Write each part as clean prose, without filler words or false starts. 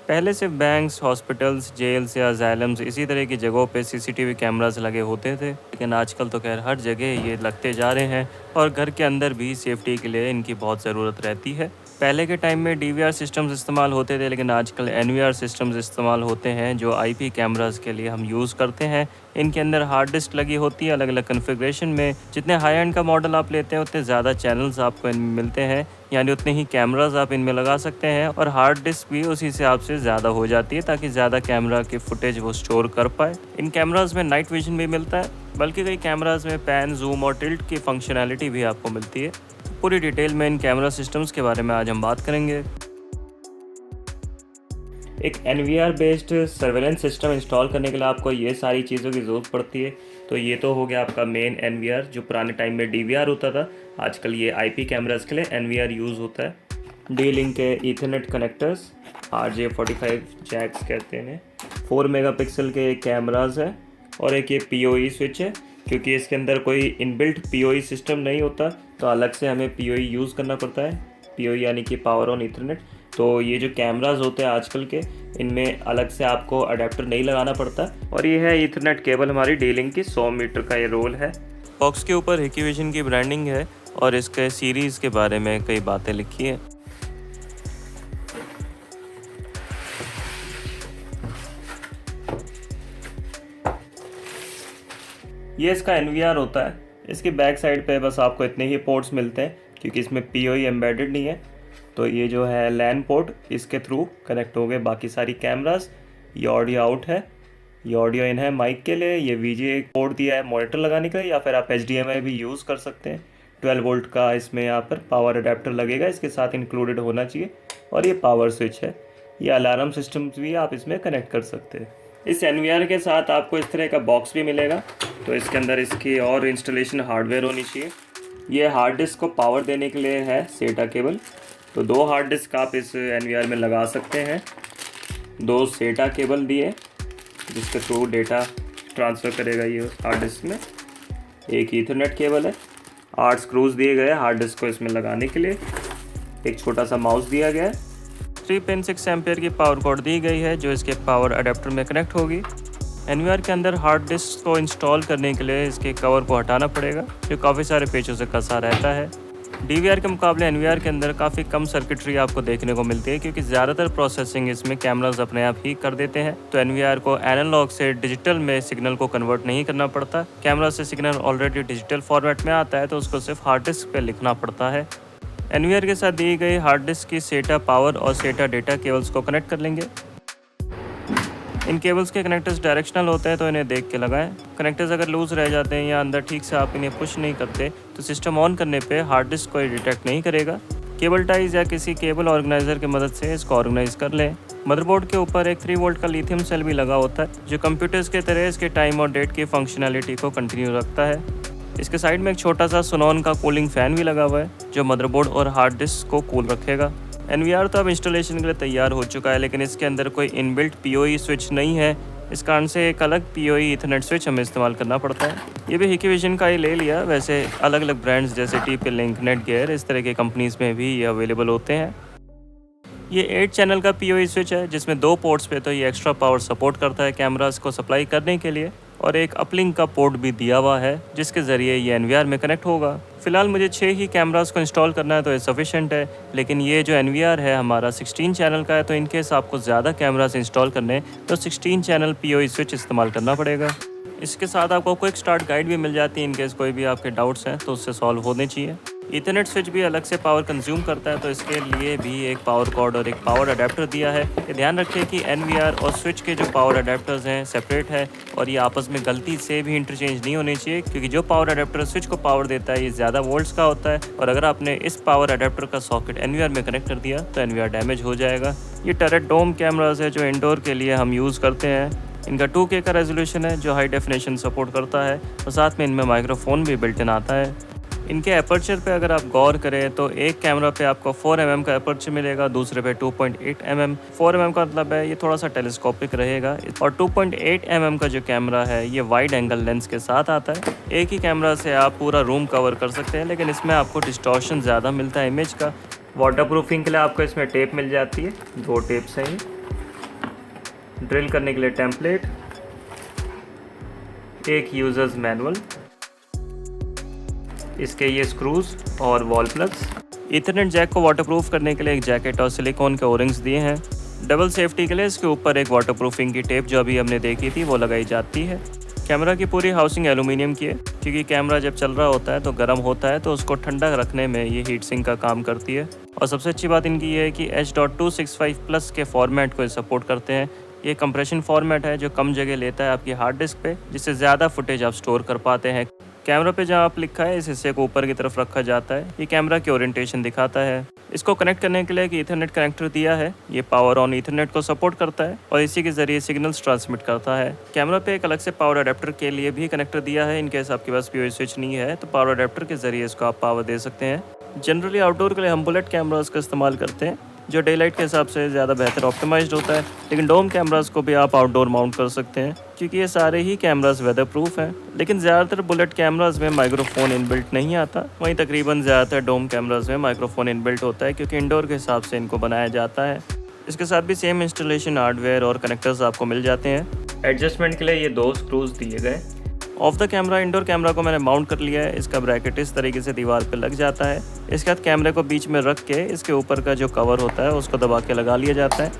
पहले सिर्फ banks, hospitals, gels या असाइलम्स इसी तरह की जगहों पे सीसीटीवी कैमरास लगे होते थे, लेकिन आजकल तो खैर हर जगह ये लगते जा रहे हैं और घर के अंदर भी सेफ्टी के लिए इनकी बहुत ज़रूरत रहती है। पहले के टाइम में डीवीआर सिस्टम्स इस्तेमाल होते थे, लेकिन आजकल एनवीआर सिस्टम्स इस्तेमाल होते हैं जो आईपी कैमरास के लिए हम यूज़ करते हैं। इनके अंदर हार्ड डिस्क लगी होती है अलग अलग कन्फिग्रेशन में। जितने हाई एंड का मॉडल आप लेते हैं उतने ज़्यादा चैनल्स आपको इनमें मिलते हैं, यानी उतने ही कैमरास आप इनमें लगा सकते हैं और हार्ड डिस्क भी उसी हिसाब से ज़्यादा हो जाती है ताकि ज़्यादा कैमरा की फुटेज वो स्टोर कर पाए। इन कैमरास में नाइट विजन भी मिलता है, बल्कि कई कैमरास में पैन, जूम और टिल्ट की फंक्शनैलिटी भी आपको मिलती है। पूरी डिटेल में इन कैमरा सिस्टम्स के बारे में आज हम बात करेंगे। एक NVR based surveillance system install करने के लिए आपको ये सारी चीज़ों की ज़रूरत पड़ती है। तो ये तो हो गया आपका मेन एनवीआर, जो पुराने टाइम में डीवीआर होता था। आजकल ये आईपी कैमरास के लिए एनवीआर यूज़ होता है। डी लिंक के ईथरनेट कनेक्टर्स, RJ45 जैक्स कहते हैं। 4 मेगापिक्सल के कैमराज है और एक ये PoE स्विच है। क्योंकि इसके अंदर कोई इनबिल्ट PoE सिस्टम नहीं होता तो अलग से हमें PoE यूज़ करना पड़ता है। PoE यानी कि पावर ऑन ईथरनेट। तो ये जो कैमराज होते हैं आजकल के, इनमें अलग से आपको अडेप्टर नहीं लगाना पड़ता। और ये है ईथरनेट केबल हमारी D-Link की 100 मीटर का ये रोल है। बॉक्स के ऊपर हिकिविजन की ब्रांडिंग है और इसके सीरीज़ के बारे में कई बातें लिखी हैं। ये इसका एनवीआर होता है। इसकी बैक साइड पे बस आपको इतने ही पोर्ट्स मिलते हैं क्योंकि इसमें PoE एम्बेडेड नहीं है। तो ये जो है लैन पोर्ट, इसके थ्रू कनेक्ट हो गए बाकी सारी कैमरास। ये ऑडियो आउट है, ये ऑडियो इन है माइक के लिए। ये VGA पोर्ट दिया है मॉनिटर लगाने के लिए, या फिर आप HDMI भी यूज़ कर सकते हैं। 12 वोल्ट का इसमें यहाँ पर पावर अडेप्टर लगेगा, इसके साथ इंक्लूडेड होना चाहिए। और ये पावर स्विच है। ये अलार्म सिस्टम्स भी आप इसमें कनेक्ट कर सकते हैं। इस एनवीआर के साथ आपको इस तरह का बॉक्स भी मिलेगा। तो इसके अंदर इसकी और इंस्टॉलेशन हार्डवेयर होनी चाहिए। ये हार्ड डिस्क को पावर देने के लिए है SATA केबल। तो 2 हार्ड डिस्क आप इस एनवीआर में लगा सकते हैं। 2 SATA केबल दिए जिसके थ्रू डेटा ट्रांसफ़र करेगा ये हार्ड डिस्क में। एक ईथरनेट केबल है। 8 स्क्रूज दिए गए हार्ड डिस्क को इसमें लगाने के लिए। एक छोटा सा माउस दिया गया है। 3 पिन 6 एम्पियर की पावर कॉर्ड दी गई है जो इसके पावर अडेप्टर में कनेक्ट होगी। एनवीआर के अंदर हार्ड डिस्क को इंस्टॉल करने के लिए इसके कवर को हटाना पड़ेगा जो काफ़ी सारे पेचों से कसा रहता है। डीवीआर के मुकाबले एनवीआर के अंदर काफ़ी कम सर्किटरी आपको देखने को मिलती है क्योंकि ज़्यादातर प्रोसेसिंग इसमें कैमरास अपने आप ही कर देते हैं। तो एनवीआर को एनालॉग से डिजिटल में सिग्नल को कन्वर्ट नहीं करना पड़ता। कैमरा से सिग्नल ऑलरेडी डिजिटल फॉर्मेट में आता है तो उसको सिर्फ हार्ड डिस्क पे लिखना पड़ता है। एनवीआर के साथ दी गई हार्ड डिस्क की SATA पावर और SATA डेटा केबल्स को कनेक्ट कर लेंगे। इन केबल्स के कनेक्टर्स डायरेक्शनल होते हैं तो इन्हें देख के लगाएं। कनेक्टर्स अगर लूज़ रह जाते हैं या अंदर ठीक से आप इन्हें पुश नहीं करते तो सिस्टम ऑन करने पे हार्ड डिस्क को डिटेक्ट नहीं करेगा। केबल टाइज या किसी केबल ऑर्गेनाइज़र की मदद से इसको ऑर्गेनाइज कर लें। मदरबोर्ड के ऊपर एक 3 वोल्ट का लिथियम सेल भी लगा होता है जो कंप्यूटर्स के तरह इसके टाइम और डेट की फंक्शनैलिटी को कंटिन्यू रखता है। इसके साइड में एक छोटा सा सोनॉन का कूलिंग फ़ैन भी लगा हुआ है जो मदरबोर्ड और हार्ड डिस्क को कूल रखेगा। एनवीआर तो अब इंस्टॉलेशन के लिए तैयार हो चुका है, लेकिन इसके अंदर कोई इनबिल्ट PoE स्विच नहीं है। इस कारण से एक अलग PoE ईथरनेट स्विच हमें इस्तेमाल करना पड़ता है। ये भी हिकिविजन का ही ले लिया, वैसे अलग अलग ब्रांड्स जैसे TP-Link, नेटगियर इस तरह के कंपनीज़ में भी ये अवेलेबल होते हैं। ये 8 चैनल का PoE स्विच है जिसमें 2 पोर्ट्स पे तो ये एक्स्ट्रा पावर सपोर्ट करता है कैमरास को सप्लाई करने के लिए, और एक अपलिंक का पोर्ट भी दिया हुआ है जिसके ज़रिए ये एनवीआर में कनेक्ट होगा। फिलहाल मुझे 6 ही कैमरास को इंस्टॉल करना है तो ये सफिशेंट है, लेकिन ये जो एनवीआर है हमारा 16 चैनल का है तो इनकेस आपको ज़्यादा कैमरास इंस्टॉल करने तो 16 चैनल PoE स्विच इस्तेमाल करना पड़ेगा। इसके साथ आपको क्विक स्टार्ट गाइड भी मिल जाती है इनकेस कोई भी आपके डाउट्स हैं तो उससे सॉल्व होने चाहिए। ईथरनेट स्विच भी अलग से पावर कंज्यूम करता है तो इसके लिए भी एक पावर कॉर्ड और एक पावर अडेप्टर दिया है। ये ध्यान रखिए कि एनवीआर और स्विच के जो पावर अडेप्टर्स हैं सेपरेट है और ये आपस में गलती से भी इंटरचेंज नहीं होने चाहिए, क्योंकि जो पावर अडेप्टर स्विच को पावर देता है ये ज़्यादा वोल्ट्स का होता है और अगर आपने इस पावर अडेप्टर का सॉकेट एनवीआर में कनेक्ट कर दिया तो एनवीआर डैमेज हो जाएगा। ये टरेट डोम कैमराज है जो इंडोर के लिए हम यूज़ करते हैं। इनका 2K का रेजोल्यूशन है जो हाई डेफिनेशन सपोर्ट करता है और साथ में इनमें माइक्रोफोन भी बिल्ट इन आता है। इनके एपर्चर पे अगर आप गौर करें तो एक कैमरा पे आपको 4 mm का एपर्चर मिलेगा, दूसरे पे 2.8 mm। 4 mm का मतलब है ये थोड़ा सा टेलीस्कोपिक रहेगा, और 2.8 mm का जो कैमरा है ये वाइड एंगल लेंस के साथ आता है। एक ही कैमरा से आप पूरा रूम कवर कर सकते हैं, लेकिन इसमें आपको डिस्टॉर्शन ज़्यादा मिलता है इमेज का। वाटर प्रूफिंग के लिए आपको इसमें टेप मिल जाती है, 2 टेप्स हैं। ड्रिल करने के लिए टेम्पलेट, एक यूजर्स मैनुअल, इसके ये स्क्रूज और वॉल प्लग्स। ईथरनेट जैक को वाटरप्रूफ करने के लिए एक जैकेट और सिलिकॉन के ओरिंग्स दिए हैं। डबल सेफ्टी के लिए इसके ऊपर एक वाटरप्रूफिंग की टेप जो अभी हमने देखी थी वो लगाई जाती है। कैमरा की पूरी हाउसिंग एल्यूमिनियम की है, क्योंकि कैमरा जब चल रहा होता है तो गर्म होता है, तो उसको ठंडा रखने में ये हीट सिंक का काम करती है। और सबसे अच्छी बात इनकी ये है कि H.265+ के फॉर्मेट को सपोर्ट करते हैं। ये कंप्रेशन फॉर्मेट है जो कम जगह लेता है आपकी हार्ड डिस्क पे, जिससे ज़्यादा फुटेज आप स्टोर कर पाते हैं। कैमरा पे जहाँ आप लिखा है इस हिस्से को ऊपर की तरफ रखा जाता है। ये कैमरा की ओरिएंटेशन दिखाता है। इसको कनेक्ट करने के लिए एक ईथरनेट कनेक्टर दिया है। ये पावर ऑन ईथरनेट को सपोर्ट करता है और इसी के जरिए सिग्नल्स ट्रांसमिट करता है। कैमरा पे एक अलग से पावर अडेप्टर के लिए भी कनेक्टर दिया है। इनकेस आपके पास POE स्विच नहीं है तो पावर अडेप्टर के जरिए इसको आप पावर दे सकते हैं। जनरली आउटडोर के लिए हम बुलेट कैमरास का इस्तेमाल करते हैं, जो डे लाइट के हिसाब से ज़्यादा बेहतर ऑप्टिमाइज्ड होता है, लेकिन डोम कैमरास को भी आप आउटडोर माउंट कर सकते हैं, क्योंकि ये सारे ही कैमरास वेदर प्रूफ हैं। लेकिन ज़्यादातर बुलेट कैमरास में माइक्रोफोन इनबिल्ट नहीं आता, वहीं तकरीबन ज़्यादातर डोम कैमरास में माइक्रोफोन इनबिल्ट होता है, क्योंकि इंडोर के हिसाब से इनको बनाया जाता है। इसके साथ भी सेम इंस्टॉलेशन हार्डवेयर और कनेक्टर्स आपको मिल जाते हैं। एडजस्टमेंट के लिए ये 2 स्क्रूज दिए गए। Of the camera indoor camera को मैंने माउंट कर लिया है। इसका ब्रैकेट इस तरीके से दीवार पे लग जाता है। इसके बाद कैमरे को बीच में रख के इसके ऊपर का जो कवर होता है उसको दबा के लगा लिया जाता है।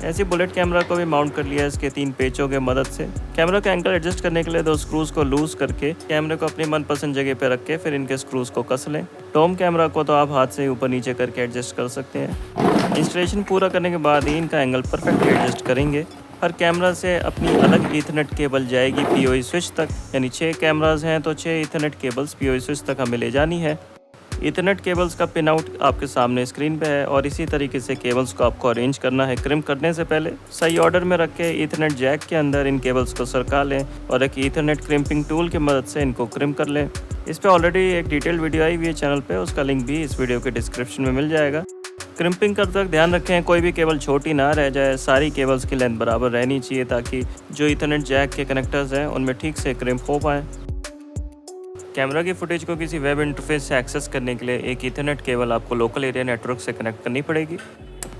ऐसे बुलेट कैमरा को भी माउंट कर लिया है इसके 3 पेचों के मदद से। कैमरा का एंगल एडजस्ट करने के लिए 2 स्क्रूज को लूज करके कैमरे को अपनी मनपसंद जगह पे रख के फिर इनके स्क्रूज को कस लें। डोम कैमरा को तो आप हाथ से ऊपर नीचे करके एडजस्ट कर सकते हैं। इंस्टॉलेशन पूरा करने के बाद ही इनका एंगल परफेक्टली एडजस्ट करेंगे। हर कैमरा से अपनी अलग ईथरनेट केबल जाएगी POE स्विच तक, यानी 6 कैमराज हैं तो 6 ईथरनेट केबल्स POE स्विच तक हमें ले जानी है। ईथरनेट केबल्स का पिन आउट आपके सामने स्क्रीन पे है और इसी तरीके से केबल्स को आपको अरेंज करना है। क्रिम्प करने से पहले सही ऑर्डर में रख के ईथरनेट जैक के अंदर इन केबल्स को सरका लें और एक ईथरनेट क्रिम्पिंग टूल की मदद से इनको क्रिम्प कर लें। इस पर ऑलरेडी एक डिटेल्ड वीडियो आई हुई है चैनल पे, उसका लिंक भी इस वीडियो के डिस्क्रिप्शन में मिल जाएगा। क्रिम्पिंग करते वक्त ध्यान रखें कोई भी केबल छोटी ना रह जाए। सारी केबल्स की लेंथ बराबर रहनी चाहिए ताकि जो ईथरनेट जैक के कनेक्टर्स हैं उनमें ठीक से क्रिम्प हो पाए। कैमरा की फुटेज को किसी वेब इंटरफेस से एक्सेस करने के लिए एक ईथरनेट केबल आपको लोकल एरिया नेटवर्क से कनेक्ट करनी पड़ेगी।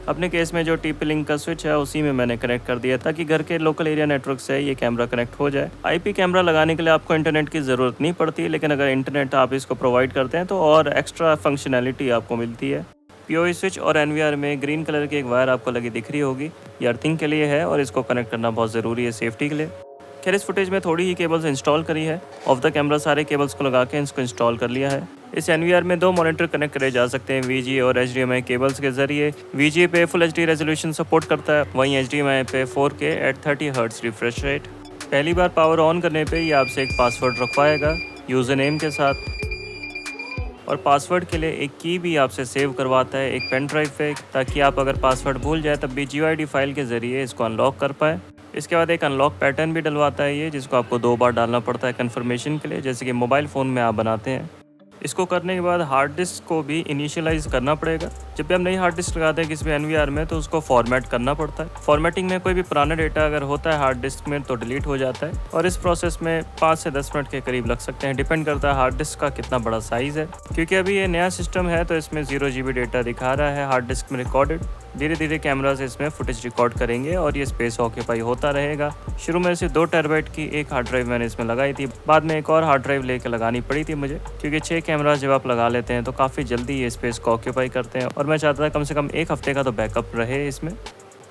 अपने केस में जो TP-Link का स्विच है उसी में मैंने कनेक्ट कर दिया ताकि घर के लोकल एरिया नेटवर्क से ये कैमरा कनेक्ट हो जाए। IP कैमरा लगाने के लिए आपको इंटरनेट की ज़रूरत नहीं पड़ती, लेकिन अगर इंटरनेट आप इसको प्रोवाइड करते हैं तो और एक्स्ट्रा फंक्शनैलिटी आपको मिलती है। POE स्विच और NVR में ग्रीन कलर की एक वायर आपको लगी दिख रही होगी, ये अर्थिंग के लिए है और इसको कनेक्ट करना बहुत ज़रूरी है सेफ्टी के लिए। खैर इस फुटेज में थोड़ी ही केबल्स इंस्टॉल करी है। ऑफ द कैमरा सारे केबल्स को लगा के इसको इंस्टॉल कर लिया है। इस NVR में 2 मॉनिटर कनेक्ट करे जा सकते हैं VGA और HDMI केबल्स के जरिए। VGA पे फुल HD रेजोल्यूशन सपोर्ट करता है, वहीं HDMI पे 4K at 30 Hz refresh rate. पहली बार पावर ऑन करने पे ये आपसे एक पासवर्ड रखवाएगा यूज़र नेम के साथ, और पासवर्ड के लिए एक की भी आपसे सेव करवाता है एक पेन ड्राइव पे, ताकि आप अगर पासवर्ड भूल जाए तब भी GUID फाइल के ज़रिए इसको अनलॉक कर पाए। इसके बाद एक अनलॉक पैटर्न भी डलवाता है ये, जिसको आपको 2 बार डालना पड़ता है कन्फर्मेशन के लिए, जैसे कि मोबाइल फ़ोन में आप बनाते हैं। इसको करने के बाद हार्ड डिस्क को भी इनिशियलाइज़ करना पड़ेगा। जब भी हम नई हार्ड डिस्क लगाते हैं किसी भी NVR में तो उसको फॉर्मेट करना पड़ता है। फॉर्मेटिंग में कोई भी पुराना डेटा अगर होता है हार्ड डिस्क में तो डिलीट हो जाता है, और इस प्रोसेस में 5 से 10 मिनट के करीब लग सकते हैं, डिपेंड करता है हार्ड डिस्क का कितना बड़ा साइज़ है। क्योंकि अभी ये नया सिस्टम है तो इसमें 0 GB डेटा दिखा रहा है हार्ड डिस्क में रिकॉर्डेड। धीरे धीरे कैमरा से इसमें फुटेज रिकॉर्ड करेंगे और ये स्पेस ऑक्यूपाई होता रहेगा। शुरू में से 2 टेराबाइट की एक हार्ड ड्राइव मैंने इसमें लगाई थी, बाद में एक और हार्ड ड्राइव लेकर लगानी पड़ी थी मुझे, क्योंकि 6 कैमरा जब आप लगा लेते हैं तो काफ़ी जल्दी ये स्पेस को ऑक्यूपाई करते हैं, और मैं चाहता था कम से कम 1 हफ्ते का तो बैकअप रहे इसमें।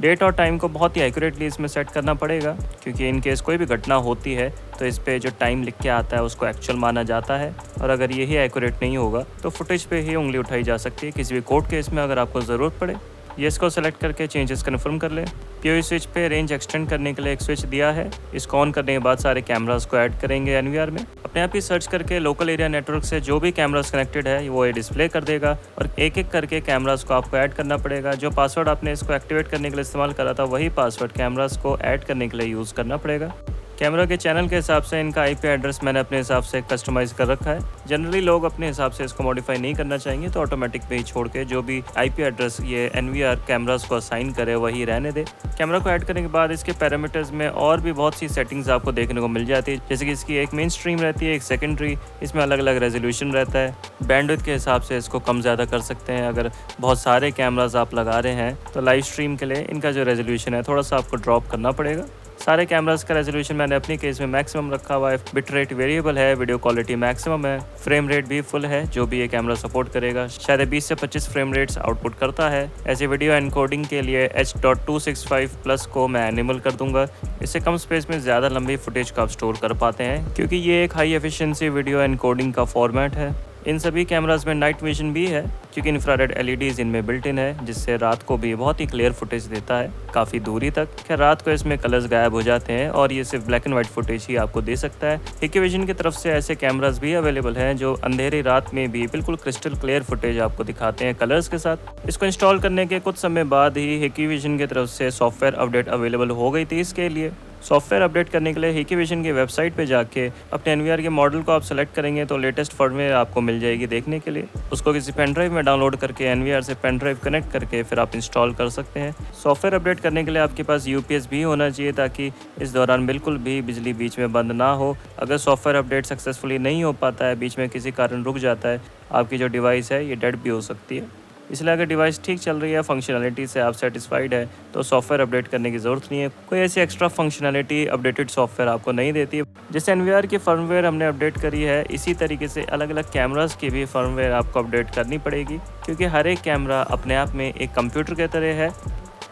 डेट और टाइम को बहुत ही एक्यूरेटली इसमें सेट करना पड़ेगा, क्योंकि इन केस कोई भी घटना होती है तो इस पे जो टाइम लिख के आता है उसको एक्चुअल माना जाता है, और अगर यही एक्यूरेट नहीं होगा तो फुटेज पे ही उंगली उठाई जा सकती है किसी भी कोर्ट केस में अगर आपको ज़रूरत पड़े। ये इसको सेलेक्ट करके चेंजेस कन्फर्म कर लें। POE स्विच पे रेंज एक्सटेंड करने के लिए एक स्विच दिया है। इसको ऑन करने के बाद सारे कैमरास को ऐड करेंगे NVR में। अपने आप ही सर्च करके लोकल एरिया नेटवर्क से जो भी कैमरास कनेक्टेड है वो ये डिस्प्ले कर देगा, और एक एक करके कैमरास को आपको ऐड करना पड़ेगा। जो पासवर्ड आपने इसको एक्टिवेट करने के लिए इस्तेमाल करा था वही पासवर्ड कैमरास को ऐड करने के लिए यूज़ करना पड़ेगा। कैमरा के चैनल के हिसाब से इनका आईपी एड्रेस मैंने अपने हिसाब से कस्टमाइज़ कर रखा है। जनरली लोग अपने हिसाब से इसको मॉडिफाई नहीं करना चाहेंगे, तो ऑटोमेटिक पे ही छोड़ के जो भी आईपी एड्रेस ये एनवीआर कैमरास को असाइन करे वही रहने दे। कैमरा को ऐड करने के बाद इसके पैरामीटर्स में और भी बहुत सी सेटिंग्स आपको देखने को मिल जाती है, जैसे कि इसकी एक मेन स्ट्रीम रहती है, एक सेकेंडरी, इसमें अलग अलग रेजोल्यूशन रहता है। बैंडविड्थ के हिसाब से इसको कम ज़्यादा कर सकते हैं। अगर बहुत सारे कैमराज आप लगा रहे हैं तो लाइव स्ट्रीम के लिए इनका जो रेजोल्यूशन है थोड़ा सा आपको ड्रॉप करना पड़ेगा। सारे कैमरास का रेजोल्यूशन मैंने अपने केस में मैक्सिमम रखा हुआ है। बिट रेट वेरिएबल है, वीडियो क्वालिटी मैक्सिमम है, फ्रेम रेट भी फुल है जो भी ये कैमरा सपोर्ट करेगा। शायद 20 से 25 फ्रेम रेट्स आउटपुट करता है। ऐसे वीडियो एनकोडिंग के लिए H.265 प्लस को मैं एनिमल कर दूंगा। इससे कम स्पेस में ज़्यादा लंबी फुटेज को आप स्टोर कर पाते हैं, क्योंकि ये एक हाई एफिशिएंसी वीडियो एनकोडिंग का फॉर्मेट है। इन सभी कैमरास में नाइट विजन भी है, क्योंकि इंफ्रारेड एलईडीज इनमें बिल्ट इन है, जिससे रात को भी बहुत ही क्लियर फुटेज देता है काफ़ी दूरी तक। खैर रात को इसमें कलर्स गायब हो जाते हैं और ये सिर्फ ब्लैक एंड वाइट फुटेज ही आपको दे सकता है। हिकिविजन की तरफ से ऐसे कैमरास भी अवेलेबल हैं जो अंधेरी रात में भी बिल्कुल क्रिस्टल क्लियर फुटेज आपको दिखाते हैं कलर्स के साथ। इसको इंस्टॉल करने के कुछ समय बाद ही हिकिविजन की तरफ से सॉफ्टवेयर अपडेट अवेलेबल हो गई थी। इसके लिए सॉफ्टवेयर अपडेट करने के लिए हिकिविजन की वेबसाइट पे जाके अपने एनवीआर के मॉडल को आप सेलेक्ट करेंगे तो लेटेस्ट फॉर्मवेयर आपको मिल जाएगी देखने के लिए। उसको किसी पेन ड्राइव में डाउनलोड करके एनवीआर से पेन ड्राइव कनेक्ट करके फिर आप इंस्टॉल कर सकते हैं। सॉफ्टवेयर अपडेट करने के लिए आपके पास यूपीएस भी होना चाहिए, ताकि इस दौरान बिल्कुल भी बिजली बीच में बंद ना हो। अगर सॉफ्टवेयर अपडेट सक्सेसफुली नहीं हो पाता है, बीच में किसी कारण रुक जाता है, आपकी जो डिवाइस है ये डेड भी हो सकती है। इसलिए अगर डिवाइस ठीक चल रही है, फंक्शनैलिटी से आप सेटिस्फाइड है, तो सॉफ्टवेयर अपडेट करने की ज़रूरत नहीं है। कोई ऐसी एक्स्ट्रा फंक्शनैलिटी अपडेटेड सॉफ्टवेयर आपको नहीं देती है। जैसे एनवीआर की फर्मवेयर हमने अपडेट करी है, इसी तरीके से अलग अलग कैमरास की भी फर्मवेयर आपको अपडेट करनी पड़ेगी, क्योंकि हर एक कैमरा अपने आप में एक कंप्यूटर के तरह है।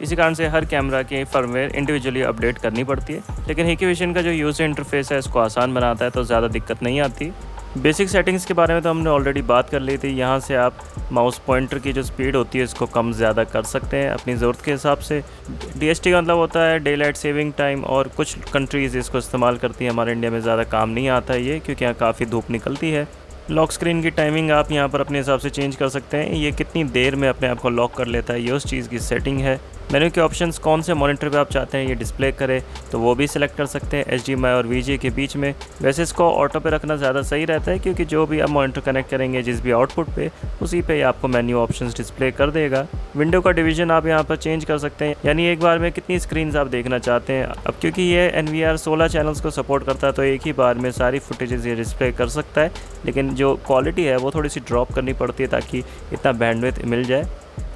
इसी कारण से हर कैमरा की फर्मवेयर इंडिविजुअली अपडेट करनी पड़ती है। लेकिन हिकिविजन का जो यूज़र इंटरफेस है इसको आसान बनाता है, तो ज़्यादा दिक्कत नहीं आती। बेसिक सेटिंग्स के बारे में तो हमने ऑलरेडी बात कर ली थी। यहाँ से आप माउस पॉइंटर की जो स्पीड होती है इसको कम ज़्यादा कर सकते हैं अपनी ज़रूरत के हिसाब से। DST का मतलब होता है डे लाइट सेविंग टाइम, और कुछ कंट्रीज़ इसको इस्तेमाल करती हैं। हमारे इंडिया में ज़्यादा काम नहीं आता है ये, क्योंकि यहाँ काफ़ी धूप निकलती है। लॉक स्क्रीन की टाइमिंग आप यहाँ पर अपने हिसाब से चेंज कर सकते हैं। ये कितनी देर में अपने आप को लॉक कर लेता है, ये उस चीज़ की सेटिंग है। मेन्यू के ऑप्शंस कौन से मॉनिटर पे आप चाहते हैं ये डिस्प्ले करे, तो वो भी सिलेक्ट कर सकते हैं HDMI और VGA के बीच में। वैसे इसको ऑटो पे रखना ज़्यादा सही रहता है, क्योंकि जो भी आप मॉनिटर कनेक्ट करेंगे जिस भी आउटपुट पे, उसी पे आपको मेन्यू ऑप्शंस डिस्प्ले कर देगा। विंडो का डिवीजन आप यहाँ पर चेंज कर सकते हैं, यानी एक बार में कितनी स्क्रीन आप देखना चाहते हैं। अब क्योंकि ये NVR 16 चैनल्स को सपोर्ट करता है, तो एक ही बार में सारी फुटेजेस ये डिस्प्ले कर सकता है, लेकिन जो क्वालिटी है वो थोड़ी सी ड्रॉप करनी पड़ती है ताकि इतना बैंडविड्थ मिल जाए।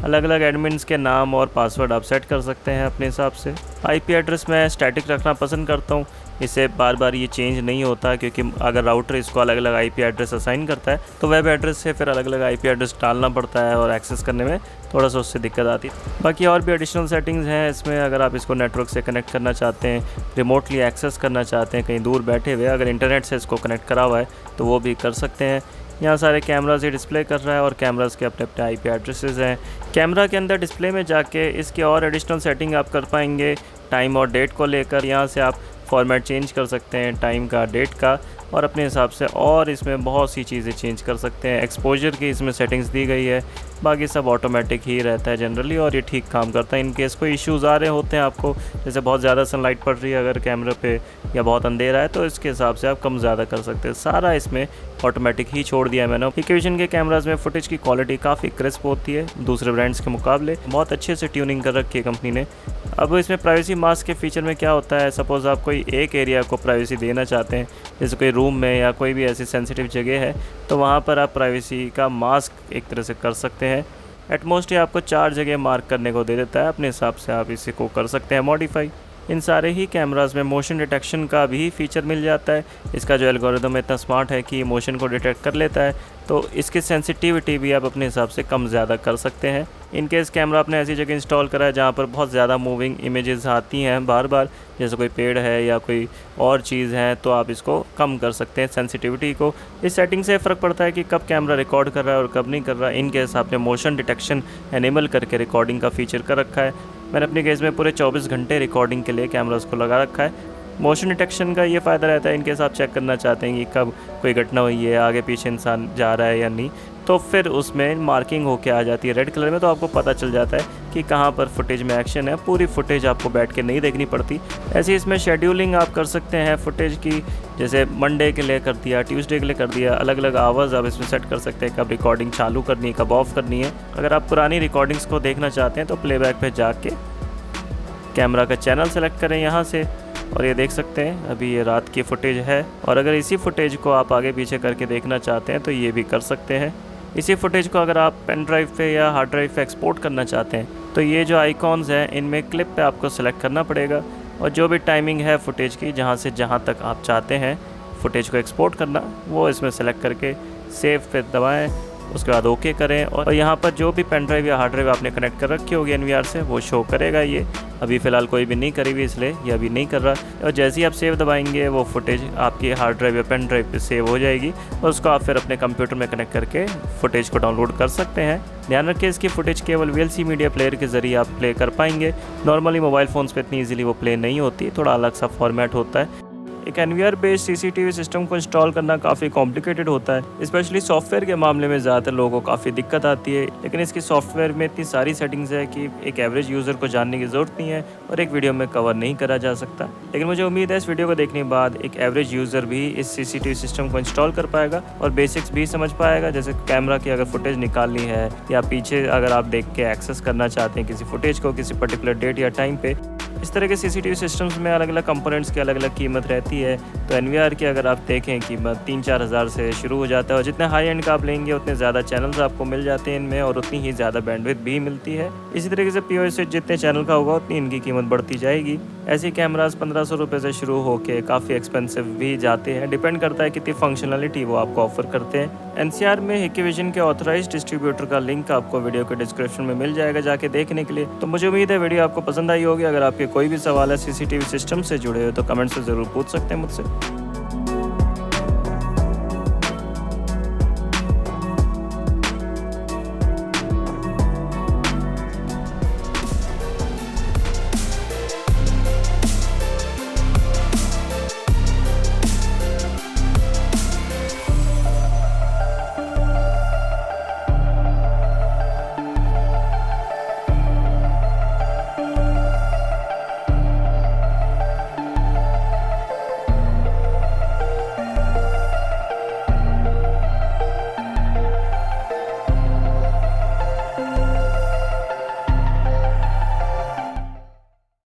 अलग अलग एडमिन्स के नाम और पासवर्ड आप सेट कर सकते हैं अपने हिसाब से। आईपी एड्रेस मैं स्टैटिक रखना पसंद करता हूँ, इससे बार बार ये चेंज नहीं होता, क्योंकि अगर राउटर इसको अलग अलग आईपी एड्रेस असाइन करता है तो वेब एड्रेस से फिर अलग अलग आईपी एड्रेस डालना पड़ता है और एक्सेस करने में थोड़ा सा उससे दिक्कत आती है। बाकी और भी एडिशनल सेटिंग्स हैं इसमें। अगर आप इसको नेटवर्क से कनेक्ट करना चाहते हैं, रिमोटली एक्सेस करना चाहते हैं कहीं दूर बैठे हुए, अगर इंटरनेट से इसको कनेक्ट करा हुआ है तो वो भी कर सकते हैं। यहाँ सारे कैमरास ये डिस्प्ले कर रहा है और कैमरास के अपने अपने आईपी एड्रेसेस हैं। कैमरा के अंदर डिस्प्ले में जाके इसके और एडिशनल सेटिंग आप कर पाएंगे टाइम और डेट को लेकर। यहाँ से आप फॉर्मेट चेंज कर सकते हैं टाइम का, डेट का, और अपने हिसाब से और इसमें बहुत सी चीज़ें चेंज कर सकते हैं। एक्सपोजर की इसमें सेटिंग्स दी गई है, बाकी सब ऑटोमेटिक ही रहता है जनरली, और ये ठीक काम करता है। इन केस कोई इश्यूज़ आ रहे होते हैं आपको, जैसे बहुत ज़्यादा सनलाइट पड़ रही है अगर कैमरे पे, या बहुत अंधेरा है, तो इसके हिसाब से आप कम ज़्यादा कर सकते हैं। सारा इसमें ऑटोमेटिक ही छोड़ दिया है मैंने। हिकिविजन के कैमराज में फुटेज की क्वालिटी काफ़ी क्रिस्प होती है दूसरे ब्रांड्स के मुकाबले। बहुत अच्छे से ट्यूनिंग कर रखी है कंपनी ने। अब इसमें प्राइवेसी मास्क के फीचर में क्या होता है, सपोज़ आप कोई एक एरिया को प्राइवेसी देना चाहते हैं, जैसे कोई रूम में या कोई भी ऐसी सेंसिटिव जगह है, तो वहाँ पर आप प्राइवेसी का मास्क एक तरह से कर सकते हैं। एटमोस्ट ये आपको 4 जगह मार्क करने को दे देता है, अपने हिसाब से आप इसी को कर सकते हैं मॉडिफाई। इन सारे ही कैमरास में मोशन डिटेक्शन का भी फीचर मिल जाता है। इसका जो एल्गोरिदम इतना स्मार्ट है कि मोशन को डिटेक्ट कर लेता है, तो इसकी सेंसिटिविटी भी आप अपने हिसाब से कम ज़्यादा कर सकते हैं। इन केस कैमरा आपने ऐसी जगह इंस्टॉल करा है जहाँ पर बहुत ज़्यादा मूविंग इमेजेस आती हैं बार बार, जैसे कोई पेड़ है या कोई और चीज़ है, तो आप इसको कम कर सकते हैं सेंसिटिविटी को। इस सेटिंग से फ़र्क पड़ता है कि कब कैमरा रिकॉर्ड कर रहा है और कब नहीं कर रहा है। इन केस आपने मोशन डिटेक्शन एनेबल करके रिकॉर्डिंग का फीचर कर रखा है। मैंने अपने केस में पूरे 24 घंटे रिकॉर्डिंग के लिए कैमरा उसको लगा रखा है। मोशन डिटेक्शन का ये फ़ायदा रहता है, इनकेस आप चेक करना चाहते हैं कि कब कोई घटना हुई है, आगे पीछे इंसान जा रहा है या नहीं, तो फिर उसमें मार्किंग होके आ जाती है रेड कलर में, तो आपको पता चल जाता है कि कहाँ पर फुटेज में एक्शन है। पूरी फुटेज आपको बैठ के नहीं देखनी पड़ती। ऐसे इसमें शेड्यूलिंग आप कर सकते हैं फुटेज की, जैसे मंडे के लिए कर दिया, ट्यूसडे के लिए कर दिया, अलग अलग आवर्स आप इसमें सेट कर सकते हैं, कब रिकॉर्डिंग चालू करनी है, कब ऑफ करनी है। अगर आप पुरानी रिकॉर्डिंग्स को देखना चाहते हैं तो प्लेबैक पे जाके कैमरा का चैनल सेलेक्ट करें यहाँ से, और ये देख सकते हैं अभी ये रात की फुटेज है। और अगर इसी फुटेज को आप आगे पीछे करके देखना चाहते हैं तो ये भी कर सकते हैं। इसी फुटेज को अगर आप पेन ड्राइव पे या हार्ड ड्राइव पे एक्सपोर्ट करना चाहते हैं तो ये जो आइकॉन्स हैं इनमें क्लिप पे आपको सेलेक्ट करना पड़ेगा, और जो भी टाइमिंग है फुटेज की, जहाँ से जहाँ तक आप चाहते हैं फुटेज को एक्सपोर्ट करना, वो इसमें सेलेक्ट करके सेव पे दबाएं, उसके बाद ओके करें। और यहाँ पर जो भी पेन ड्राइव या हार्ड ड्राइव आपने कनेक्ट कर रखी होगी NVR से, वो शो करेगा। ये अभी फ़िलहाल कोई भी नहीं करी हुई, इसलिए ये अभी नहीं कर रहा। और जैसे ही आप सेव दबाएंगे वो फुटेज आपकी हार्ड ड्राइव या पेन ड्राइव पे सेव हो जाएगी, और उसको आप फिर अपने कंप्यूटर में कनेक्ट करके फुटेज को डाउनलोड कर सकते हैं। ध्यान रखिए इसकी फुटेज केवल VLC मीडिया प्लेयर के ज़रिए आप प्ले कर पाएंगे। नॉर्मली मोबाइल फ़ोन्स पे इतनी ईजिली वो प्ले नहीं होती, थोड़ा अलग सा फॉर्मेट होता है। एक NVR बेस्ड CCTV सिस्टम को इंस्टॉल करना काफ़ी कॉम्प्लिकेटेड होता है, स्पेशली सॉफ्टवेयर के मामले में ज़्यादातर लोगों को काफ़ी दिक्कत आती है। लेकिन इसकी सॉफ्टवेयर में इतनी सारी सेटिंग्स है कि एक एवरेज यूज़र को जानने की ज़रूरत नहीं है और एक वीडियो में कवर नहीं करा जा सकता। लेकिन मुझे उम्मीद है इस वीडियो को देखने के बाद एक एवरेज यूज़र भी इस CCTV सिस्टम को इंस्टॉल कर पाएगा और बेसिक्स भी समझ पाएगा, जैसे कैमरा की अगर फुटेज निकालनी है या पीछे अगर आप देख के एक्सेस करना चाहते हैं किसी फुटेज को किसी पर्टिकुलर डेट या टाइम पे। इस तरह के CCTV सिस्टम्स में अलग अलग कंपोनेंट्स की अलग अलग कीमत रहती है। तो NVR की अगर आप देखें कीमत 3-4 हज़ार से शुरू हो जाता है, और जितने हाई एंड का आप लेंगे उतने ज़्यादा चैनल्स आपको मिल जाते हैं इनमें, और उतनी ही ज़्यादा बैंडविड्थ भी मिलती है। इसी तरीके से POS से जितने चैनल का होगा उतनी इनकी कीमत बढ़ती जाएगी। ऐसे कैमरास 1500 रुपये से शुरू होकर काफ़ी एक्सपेंसिव भी जाते हैं, डिपेंड करता है कितनी फंक्शनलिटी वो आपको ऑफर करते हैं। NCR में हिकिविजन के ऑथराइज्ड डिस्ट्रीब्यूटर का लिंक आपको वीडियो के डिस्क्रिप्शन में मिल जाएगा जाके देखने के लिए। तो मुझे उम्मीद है वीडियो आपको पसंद आई होगी। अगर आपके कोई भी सवाल है CCTV सिस्टम से जुड़े हो तो कमेंट से ज़रूर पूछ सकते हैं मुझसे।